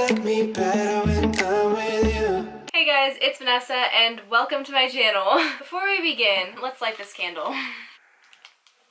like me better when I'm with you. Hey guys, it's Vanessa and welcome to my channel. Before we begin, let's light this candle.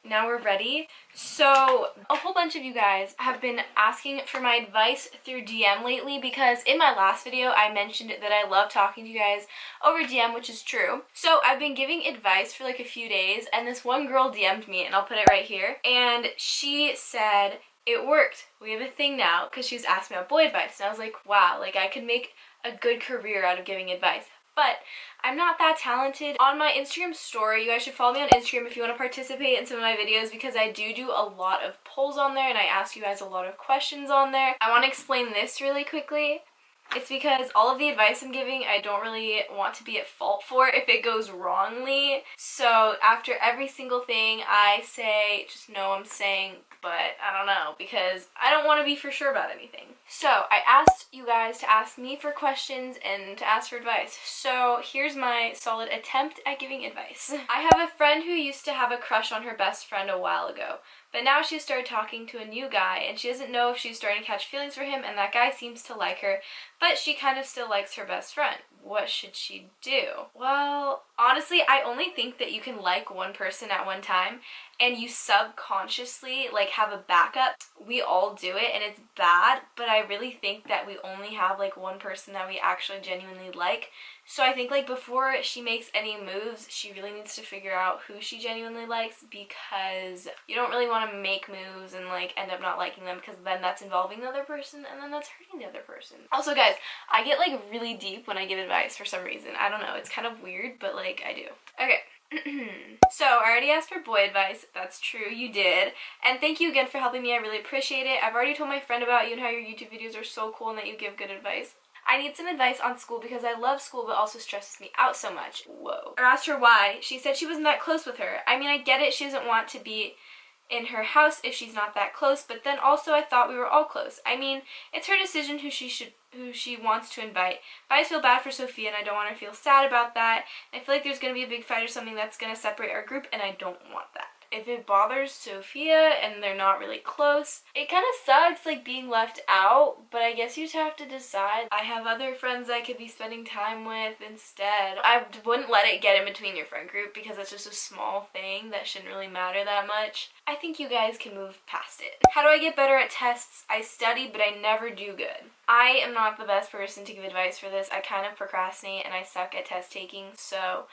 Now we're ready. So a whole bunch of you guys have been asking for my advice through DM lately because in my last video I mentioned that I love talking to you guys over DM, which is true. So I've been giving advice for like a few days and this one girl DM'd me, and I'll put it right here, and she said it worked. We have a thing now, because she was asking me about boy advice, and I was like, wow, like I could make a good career out of giving advice. But I'm not that talented. On my Instagram story, you guys should follow me on Instagram if you want to participate in some of my videos, because I do a lot of polls on there and I ask you guys a lot of questions on there. I want to explain this really quickly. It's because all of the advice I'm giving, I don't really want to be at fault for if it goes wrongly. So after every single thing I say, just know I'm saying, but I don't know, because I don't want to be for sure about anything. So I asked you guys to ask me for questions and to ask for advice. So here's my solid attempt at giving advice. I have a friend who used to have a crush on her best friend a while ago. But now she started talking to a new guy and she doesn't know if she's starting to catch feelings for him, and that guy seems to like her, but she kind of still likes her best friend. What should she do? Well, honestly, I only think that you can like one person at one time and you subconsciously like have a backup. We all do it and it's bad, but I really think that we only have like one person that we actually genuinely like. So I think like before she makes any moves, she really needs to figure out who she genuinely likes, because you don't really want to make moves and like end up not liking them, because then that's involving the other person and then that's hurting the other person. Also guys, I get like really deep when I give advice for some reason. I don't know, it's kind of weird, but like I do. Okay. So I already asked for boy advice. That's true, you did, and thank you again for helping me. I really appreciate it. I've already told my friend about you and how your YouTube videos are so cool and that you give good advice. I need some advice on school because I love school but also stresses me out so much. Whoa. I asked her why. She said she wasn't that close with her. I mean, I get it, she doesn't want to be in her house if she's not that close, but then also I thought we were all close. I mean, it's her decision who she wants to invite. But I just feel bad for Sophia and I don't want her to feel sad about that. I feel like there's going to be a big fight or something that's going to separate our group, and I don't want that. If it bothers Sophia and they're not really close, it kind of sucks like being left out, but I guess you just have to decide. I have other friends I could be spending time with instead. I wouldn't let it get in between your friend group because it's just a small thing that shouldn't really matter that much. I think you guys can move past it. How do I get better at tests? I study, but I never do good. I am not the best person to give advice for this. I kind of procrastinate and I suck at test taking, so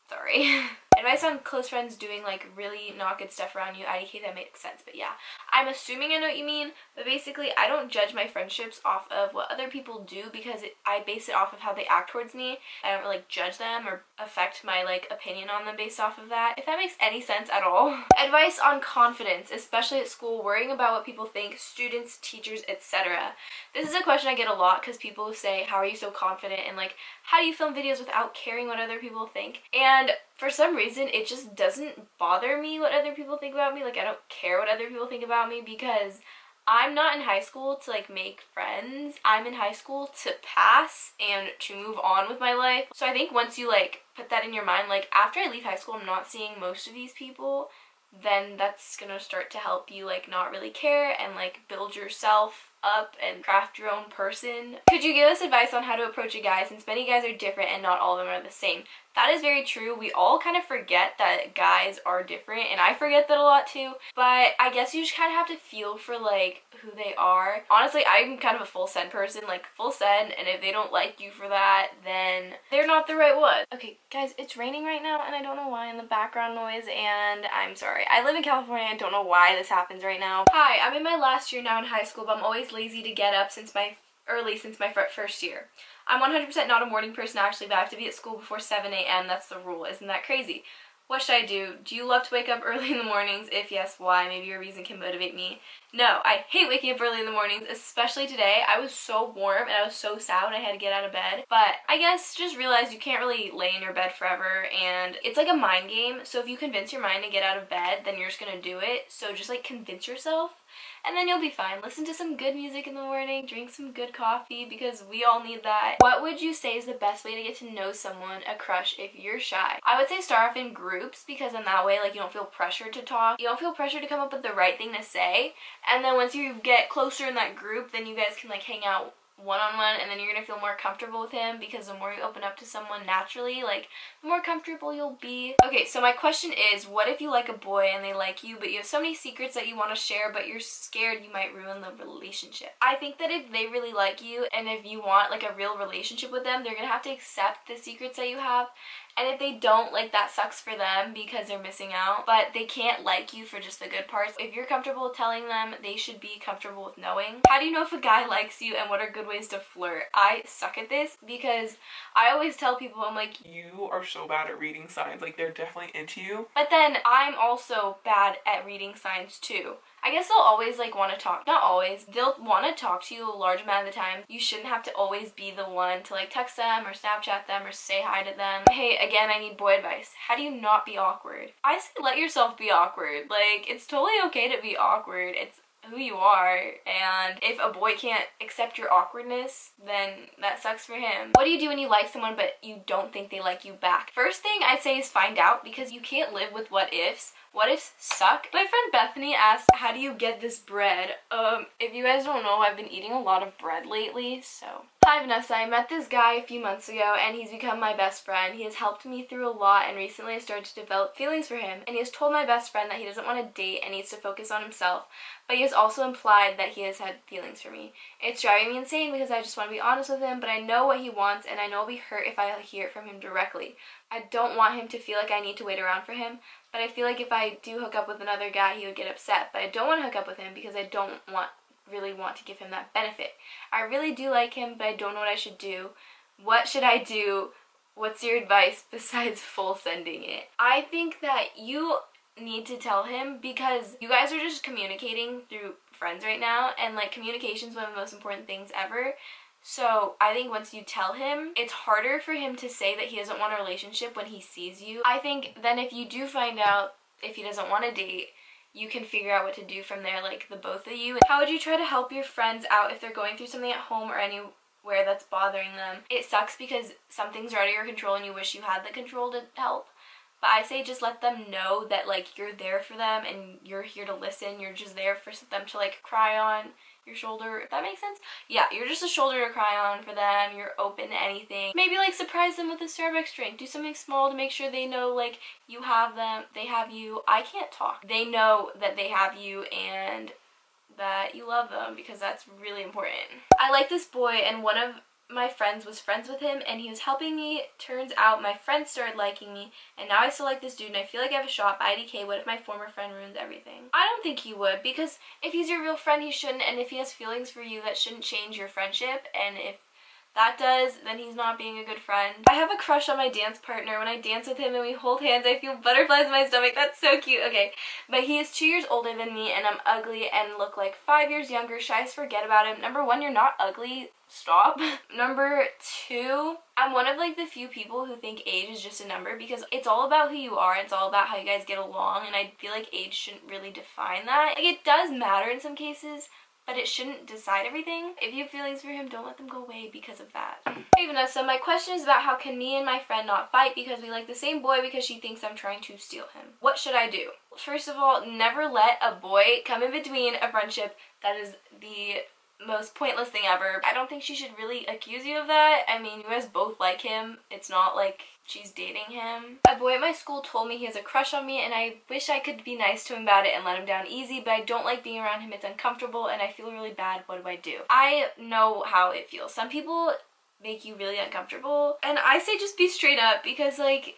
sorry. Advice on close friends doing like really not good stuff around you. IDK, that makes sense, but yeah. I'm assuming I know what you mean, but basically I don't judge my friendships off of what other people do because I base it off of how they act towards me. I don't really judge them or affect my like opinion on them based off of that, if that makes any sense at all. Advice on confidence, especially at school, worrying about what people think, students, teachers, etc. This is a question I get a lot because people say, how are you so confident, and like, how do you film videos without caring what other people think? And for some reason, it just doesn't bother me what other people think about me. Like, I don't care what other people think about me because I'm not in high school to like make friends. I'm in high school to pass and to move on with my life. So I think once you like put that in your mind, like after I leave high school, I'm not seeing most of these people, then that's gonna start to help you like not really care and like build yourself up and craft your own person. Could you give us advice on how to approach a guy, since many guys are different and not all of them are the same? That is very true. We all kind of forget that guys are different, and I forget that a lot too, but I guess you just kind of have to feel for like who they are. Honestly, I'm kind of a full send person, like full send, and if they don't like you for that, then they're not the right one. Okay guys, it's raining right now and I don't know why, in the background noise, and I'm sorry. I live in California and don't know why this happens right now. Hi, I'm in my last year now in high school, but I'm always lazy to get up since my first year. I'm 100% not a morning person actually, but I have to be at school before 7 a.m. That's the rule. Isn't that crazy? What should I do? Do you love to wake up early in the mornings? If yes, why? Maybe your reason can motivate me. No, I hate waking up early in the mornings, especially today. I was so warm and I was so sad when I had to get out of bed. But I guess just realize you can't really lay in your bed forever, and it's like a mind game. So if you convince your mind to get out of bed, then you're just gonna do it. So just like convince yourself, and then you'll be fine. Listen to some good music in the morning, drink some good coffee, because we all need that. What would you say is the best way to get to know someone, a crush, if you're shy? I would say start off in groups, because in that way, like, you don't feel pressured to talk. You don't feel pressured to come up with the right thing to say. And then once you get closer in that group, then you guys can like hang out one-on-one, and then you're gonna feel more comfortable with him, because the more you open up to someone naturally, like, the more comfortable you'll be. Okay, so my question is, what if you like a boy and they like you, but you have so many secrets that you want to share, but you're scared you might ruin the relationship? I think that if they really like you and if you want like a real relationship with them, they're gonna have to accept the secrets that you have. And if they don't, like, that sucks for them because they're missing out, but they can't like you for just the good parts. If you're comfortable with telling them, they should be comfortable with knowing. How do you know if a guy likes you, and what are good ways to flirt? I suck at this because I always tell people, I'm like, you are so bad at reading signs. Like, they're definitely into you. but then I'm also bad at reading signs too. I guess they'll always like want to talk. Not always. They'll want to talk to you a large amount of the time. You shouldn't have to always be the one to like text them or Snapchat them or say hi to them. Hey, again, I need boy advice. How do you not be awkward? I say let yourself be awkward. Like, it's totally okay to be awkward. It's who you are, and if a boy can't accept your awkwardness, then that sucks for him. What do you do when you like someone but you don't think they like you back? First thing I'd say is find out, because you can't live with what ifs. What ifs suck. My friend Bethany asked, how do you get this bread? If you guys don't know, I've been eating a lot of bread lately, so. Hi Vanessa, I met this guy a few months ago and he's become my best friend. He has helped me through a lot, and recently I started to develop feelings for him, and he has told my best friend that he doesn't want to date and needs to focus on himself, but he has also implied that he has had feelings for me. It's driving me insane because I just want to be honest with him, but I know what he wants and I know I'll be hurt if I hear it from him directly. I don't want him to feel like I need to wait around for him, but I feel like if I do hook up with another guy, he would get upset, but I don't want to hook up with him because I don't really want to give him that benefit. I really do like him, but I don't know what I should do. What should I do? What's your advice besides full sending it? I think that you need to tell him, because you guys are just communicating through friends right now, and like communication is one of the most important things ever. So I think once you tell him, it's harder for him to say that he doesn't want a relationship when he sees you. I think then if you do find out if he doesn't want to date, you can figure out what to do from there, like the both of you. How would you try to help your friends out if they're going through something at home or anywhere that's bothering them? It sucks because some things are out of your control and you wish you had the control to help. But I say just let them know that like you're there for them and you're here to listen. You're just there for them to like cry on your shoulder, if that makes sense. Yeah, you're just a shoulder to cry on for them. You're open to anything. Maybe like surprise them with a Starbucks drink. Do something small to make sure they know like you have them, they have you. I can't talk. They know that they have you and that you love them, because that's really important. I like this boy, and one of my friends was friends with him and he was helping me. Turns out my friend started liking me, and now I still like this dude and I feel like I have a shot. IDK, what if my former friend ruins everything? I don't think he would, because if he's your real friend he shouldn't, and if he has feelings for you that shouldn't change your friendship, and if that does, then he's not being a good friend. I have a crush on my dance partner. When I dance with him and we hold hands, I feel butterflies in my stomach. That's so cute. Okay, but he is 2 years older than me and I'm ugly and look like 5 years younger. Should I just forget about him? Number one, you're not ugly. Stop. Number two, I'm one of like the few people who think age is just a number, because it's all about who you are. It's all about how you guys get along, and I feel like age shouldn't really define that. Like, it does matter in some cases, but it shouldn't decide everything. If you have feelings for him, don't let them go away because of that. Hey Vanessa, my question is about how can me and my friend not fight because we like the same boy because she thinks I'm trying to steal him. What should I do? First of all, never let a boy come in between a friendship. That is the most pointless thing ever. I don't think she should really accuse you of that. I mean, you guys both like him. It's not like she's dating him. A boy at my school told me he has a crush on me, and I wish I could be nice to him about it and let him down easy, but I don't like being around him. It's uncomfortable and I feel really bad. What do I do? I know how it feels. Some people make you really uncomfortable, and I say just be straight up, because like,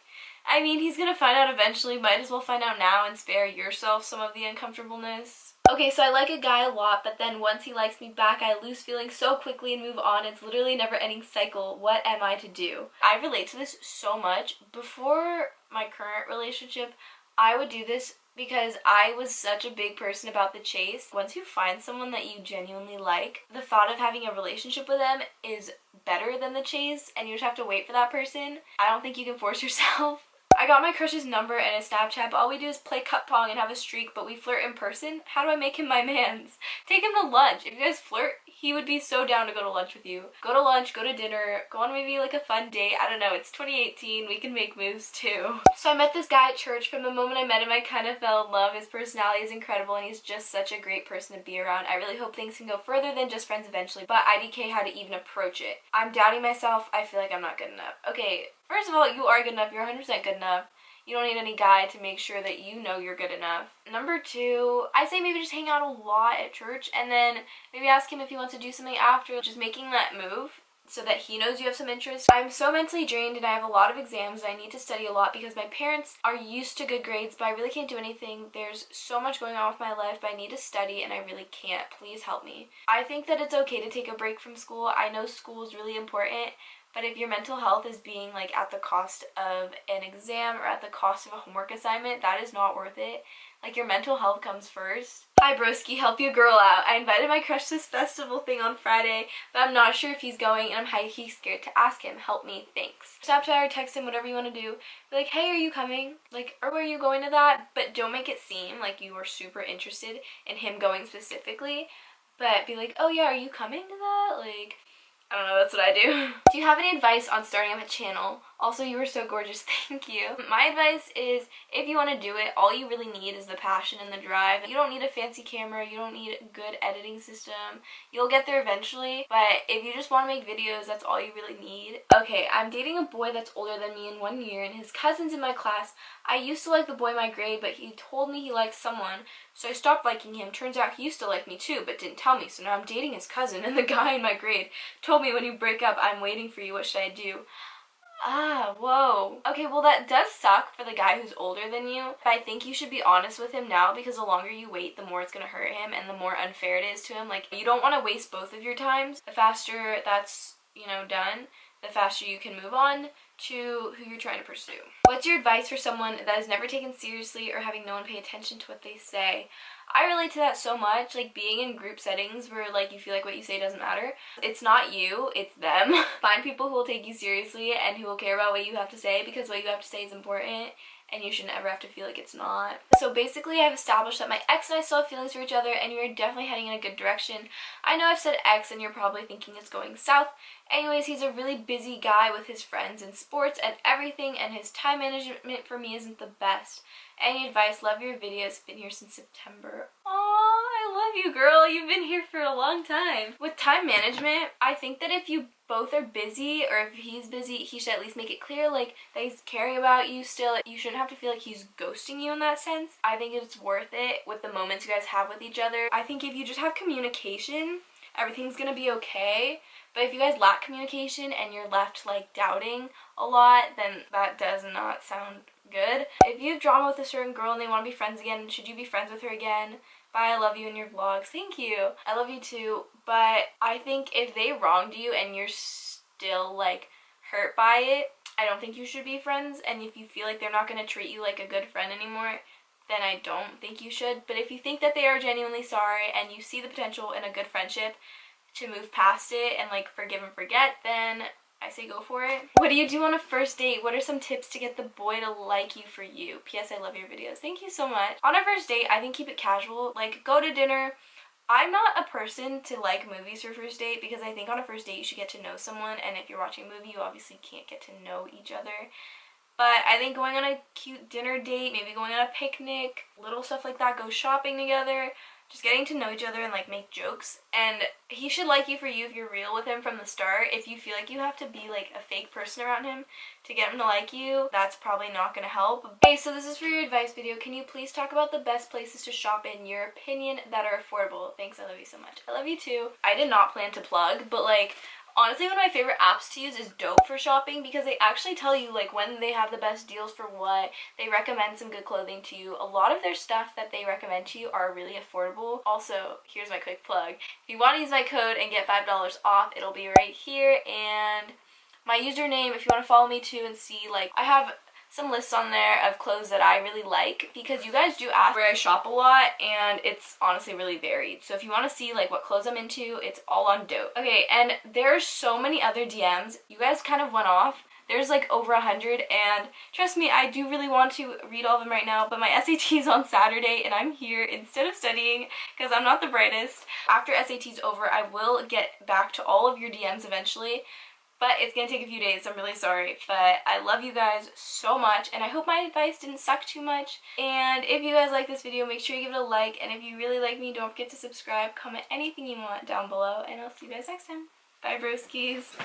I mean, he's gonna find out eventually. Might as well find out now and spare yourself some of the uncomfortableness. Okay, so I like a guy a lot, but then once he likes me back, I lose feelings so quickly and move on. It's literally a never-ending cycle. What am I to do? I relate to this so much. Before my current relationship, I would do this because I was such a big person about the chase. Once you find someone that you genuinely like, the thought of having a relationship with them is better than the chase, and you just have to wait for that person. I don't think you can force yourself. I got my crush's number and his Snapchat, but all we do is play cup pong and have a streak, but we flirt in person. How do I make him my mans? Take him to lunch. If you guys flirt, he would be so down to go to lunch with you. Go to lunch, go to dinner, go on maybe like a fun date. I don't know, it's 2018, we can make moves too. So I met this guy at church. From the moment I met him, I kind of fell in love. His personality is incredible and he's just such a great person to be around. I really hope things can go further than just friends eventually, but IDK how to even approach it. I'm doubting myself. I feel like I'm not good enough. Okay, first of all, you are good enough. You're 100% good enough. You don't need any guy to make sure that you know you're good enough. Number 2, I say maybe just hang out a lot at church and then maybe ask him if he wants to do something after. Just making that move so that he knows you have some interest. I'm so mentally drained and I have a lot of exams and I need to study a lot because my parents are used to good grades, but I really can't do anything. There's so much going on with my life, but I need to study and I really can't. Please help me. I think that it's okay to take a break from school. I know school is really important, but if your mental health is being like at the cost of an exam or at the cost of a homework assignment, that is not worth it. Like, your mental health comes first. Hi broski, help your girl out. I invited my crush to this festival thing on Friday, but I'm not sure if he's going and I'm high-key scared to ask him. Help me, thanks. Snapchat or text him, whatever you want to do. Be like, hey, are you coming? Like, or were you going to that? But don't make it seem like you are super interested in him going specifically. But be like, oh yeah, are you coming to that? Like, I don't know, that's what I do. Do you have any advice on starting up a channel? Also, you were so gorgeous, thank you. My advice is, if you want to do it, all you really need is the passion and the drive. You don't need a fancy camera, you don't need a good editing system. You'll get there eventually, but if you just want to make videos, that's all you really need. Okay, I'm dating a boy that's older than me in 1 year, and his cousin's in my class. I used to like the boy in my grade, but he told me he liked someone, so I stopped liking him. Turns out he used to like me too, but didn't tell me, so now I'm dating his cousin, and the guy in my grade told me, when you break up, I'm waiting for you, what should I do? Ah, whoa. Okay, well that does suck for the guy who's older than you, but I think you should be honest with him now, because the longer you wait, the more it's gonna hurt him and the more unfair it is to him. Like, you don't want to waste both of your times. The faster that's, you know, done, the faster you can move on to who you're trying to pursue. What's your advice for someone that is never taken seriously or having no one pay attention to what they say? I relate to that so much, like being in group settings where like you feel like what you say doesn't matter. It's not you, it's them. Find people who will take you seriously and who will care about what you have to say, because what you have to say is important and you shouldn't ever have to feel like it's not. So basically, I've established that my ex and I still have feelings for each other and you're definitely heading in a good direction. I know I've said ex and you're probably thinking it's going south. Anyways, he's a really busy guy with his friends and sports and everything, and his time management for me isn't the best. Any advice? Love your videos. Been here since September. Aww, I love you, girl. You've been here for a long time. With time management, I think that if you both are busy, or if he's busy, he should at least make it clear, like, that he's caring about you still. You shouldn't have to feel like he's ghosting you in that sense. I think it's worth it with the moments you guys have with each other. I think if you just have communication, everything's gonna be okay. But if you guys lack communication and you're left like doubting a lot, then that does not sound good. If you have drama with a certain girl and they want to be friends again, should you be friends with her again? Bye, I love you in your vlogs. Thank you. I love you too. But I think if they wronged you and you're still like hurt by it, I don't think you should be friends. And if you feel like they're not going to treat you like a good friend anymore, then I don't think you should. But if you think that they are genuinely sorry and you see the potential in a good friendship to move past it and like forgive and forget, then I say go for it. What do you do on a first date? What are some tips to get the boy to like you for you? P.S. I love your videos. Thank you so much. On a first date, I think keep it casual. Like, go to dinner. I'm not a person to like movies for first date, because I think on a first date you should get to know someone, and if you're watching a movie you obviously can't get to know each other. But I think going on a cute dinner date, maybe going on a picnic, little stuff like that, go shopping together, just getting to know each other and like make jokes. And he should like you for you if you're real with him from the start. If you feel like you have to be like a fake person around him to get him to like you, that's probably not gonna help. Okay, so this is for your advice video. Can you please talk about the best places to shop in your opinion that are affordable? Thanks, I love you so much. I love you too. I did not plan to plug, but like, honestly, one of my favorite apps to use is Dope for shopping, because they actually tell you like when they have the best deals for what. They recommend some good clothing to you. A lot of their stuff that they recommend to you are really affordable. Also, here's my quick plug. If you want to use my code and get $5 off, it'll be right here. And my username, if you want to follow me too and see, like, I have some lists on there of clothes that I really like, because you guys do ask where I shop a lot and it's honestly really varied. So if you want to see like what clothes I'm into, it's all on Dope. Okay, and there's so many other DMs. You guys kind of went off There's like over 100, and trust me, I do really want to read all of them right now, but my SAT is on Saturday and I'm here instead of studying because I'm not the brightest. After SAT's over, I will get back to all of your DMs eventually, but it's gonna take a few days. I'm really sorry, but I love you guys so much, and I hope my advice didn't suck too much. And if you guys like this video, make sure you give it a like, and if you really like me, don't forget to subscribe, comment anything you want down below, and I'll see you guys next time. Bye, broskies.